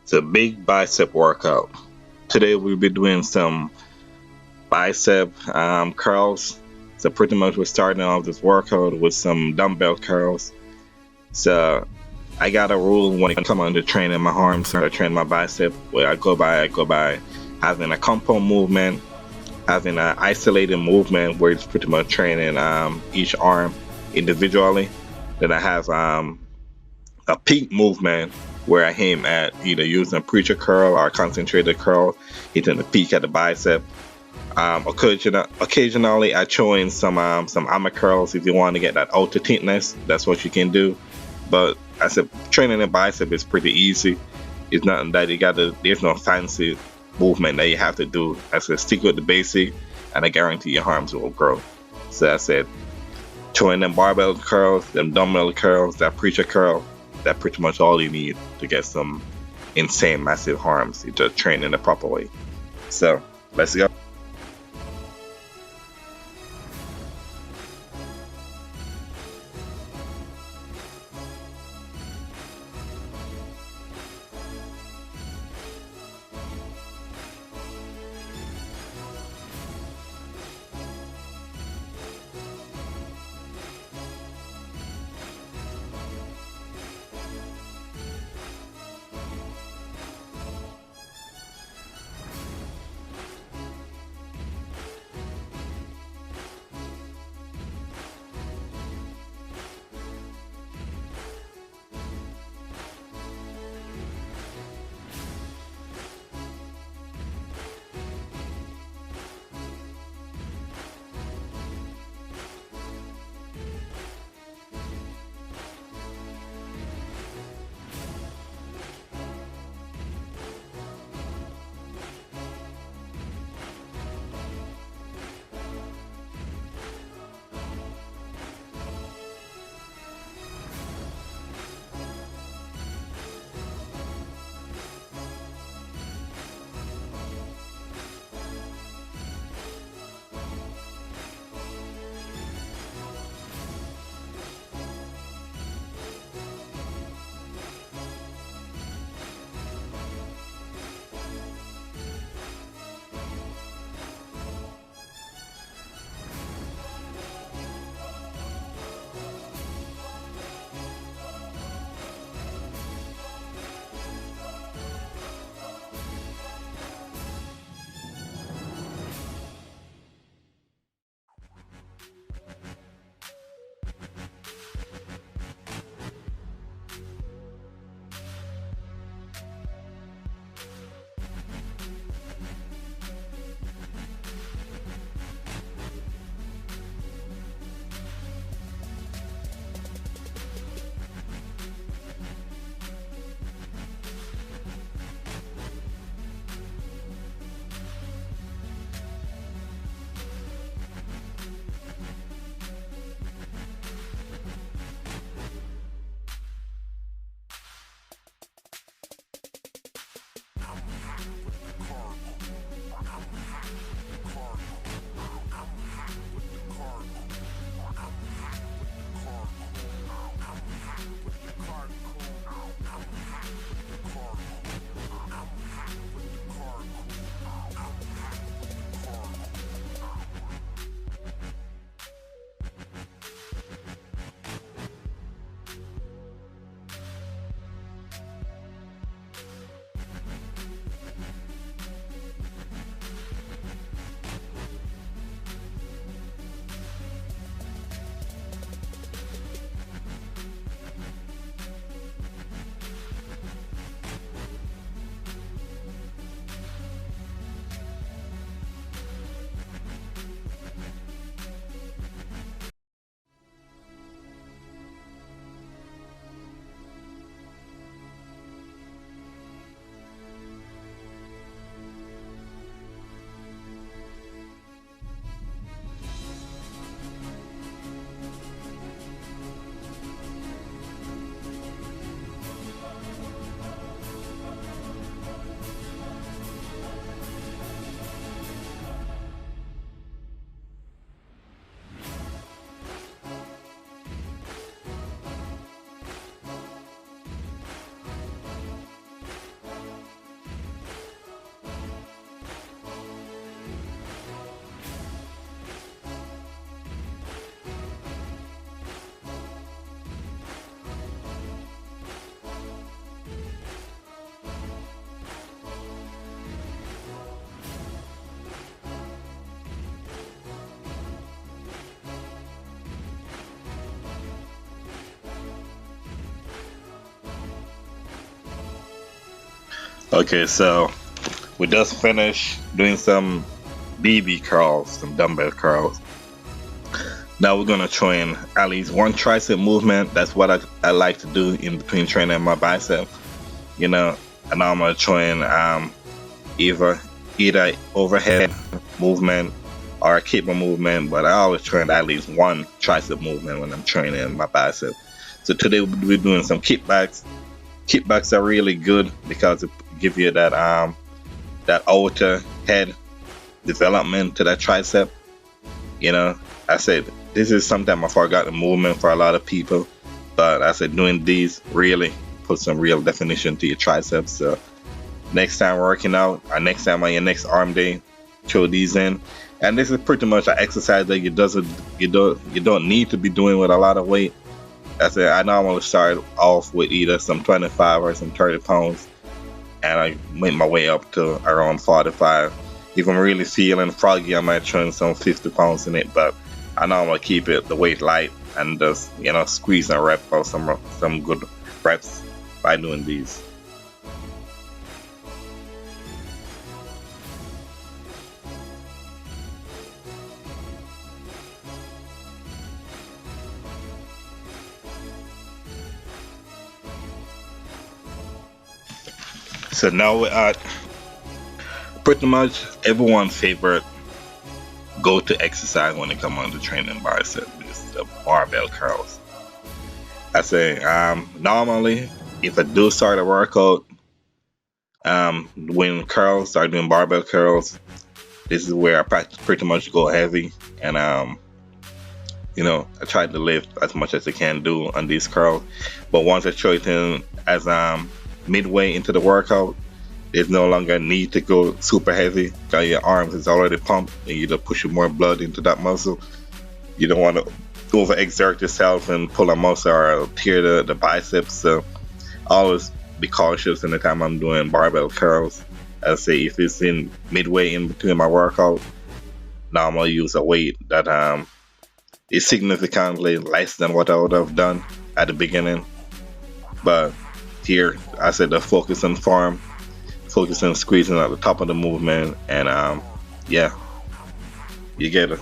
It's a big bicep workout. Today we'll be doing some bicep curls. So pretty much we're starting off this workout with some dumbbell curls. So I got a rule when it comes to training my arms or training my bicep. Where I go by having a compound movement, having an isolated movement where it's pretty much training each arm individually. Then I have a peak movement where I aim at either using a preacher curl or a concentrated curl, hitting the peak at the bicep. Occasionally, I throw in some armor curls if you want to get that outer thickness. That's what you can do. But I said training the bicep is pretty easy. It's nothing that you gotta. There's no fancy movement that you have to do. I said stick with the basic, and I guarantee your arms will grow. So I said throwing them barbell curls, them dumbbell curls, that preacher curl. That's pretty much all you need to get some insane massive arms. You just train in the proper way. So let's go. Okay, so we just finished doing some BB curls, some dumbbell curls. Now we're gonna train at least one tricep movement. That's what I like to do in between training my bicep. You know, and I'm gonna train either overhead movement or a cable movement, but I always train at least one tricep movement when I'm training my bicep. So today we're doing some kickbacks. Kickbacks are really good because it give you that outer head development to that tricep. You know, I said this is sometimes I forgot the movement for a lot of people, but I said doing these really put some real definition to your triceps. So next time working out or next time on your next arm day, throw these in. And this is pretty much an exercise that you don't need to be doing with a lot of weight. I said I normally start off with either some 25 or some 30 pounds, and I make my way up to around 45. If I'm really feeling froggy, I might turn some 50 pounds in it, but I normally keep the weight light and just squeeze and rep out some good reps by doing these. So now we're at pretty much everyone's favorite go-to exercise when it comes on to training bicep is the barbell curls. I say normally if I do start a workout when curls, start doing barbell curls, this is where I pretty much go heavy, and I try to lift as much as I can do on these curls. But once I throw it in as midway into the workout, there's no longer a need to go super heavy because your arms is already pumped and you just push more blood into that muscle. You don't want to overexert yourself and pull a muscle or tear the biceps. So always be cautious in the time I'm doing barbell curls. I say if it's in midway in between my workout, now I'm gonna use a weight that is significantly less than what I would have done at the beginning. But here I said the focus on form, focus on squeezing at the top of the movement, and yeah, you get it.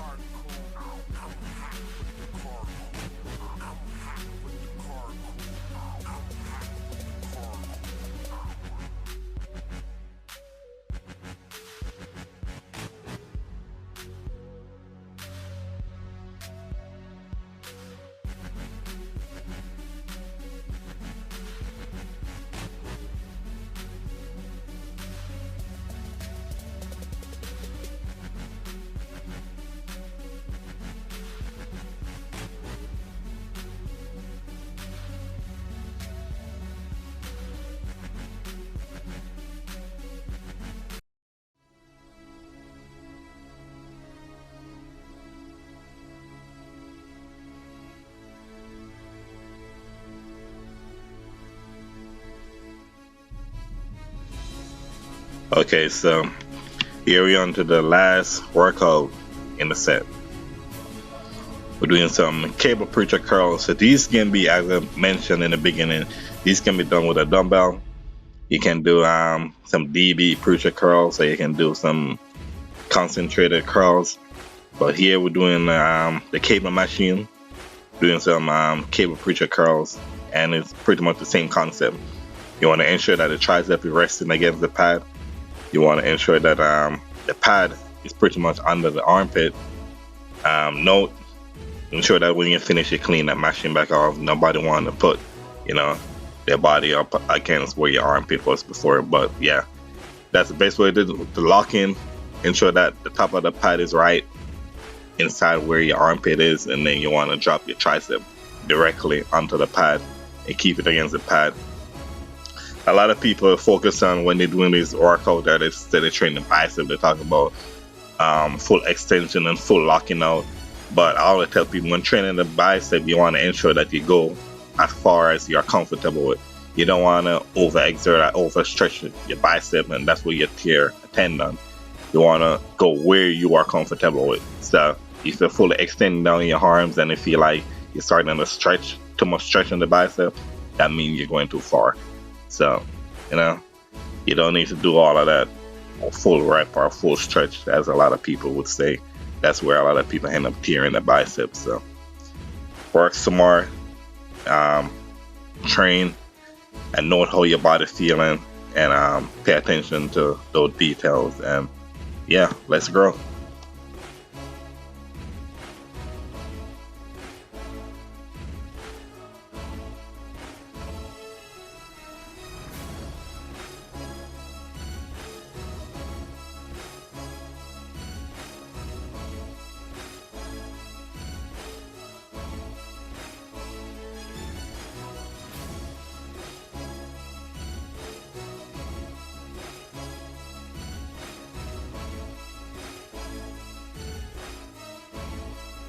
Okay, so here we on to the last workout in the set. We're doing some cable preacher curls. So these can be, as I mentioned in the beginning, these can be done with a dumbbell. You can do some DB preacher curls, or you can do some concentrated curls. But here we're doing the cable machine, doing some cable preacher curls, and it's pretty much the same concept. You want to ensure that the tricep is resting against the pad. You want to ensure that the pad is pretty much under the armpit. Note, ensure that when you finish, you clean that machine back off. Nobody want to put, their body up against where your armpit was before. But yeah, that's the best way to lock in. Ensure that the top of the pad is right inside where your armpit is, and then you want to drop your tricep directly onto the pad and keep it against the pad. A lot of people focus on when they're doing this workout that instead of training bicep, they talk about full extension and full locking out. But I always tell people when training the bicep, you want to ensure that you go as far as you're comfortable with. You don't want to overexert or overstretch your bicep, and that's where you tear a tendon. You want to go where you are comfortable with. So if you're fully extending down your arms and you feel like you're starting to stretch, too much stretch on the bicep, that means you're going too far. So, You don't need to do all of that full rep or full stretch, as a lot of people would say. That's where a lot of people end up tearing the biceps. So work some more, train, and note how your body's feeling, and pay attention to those details. And yeah, let's grow.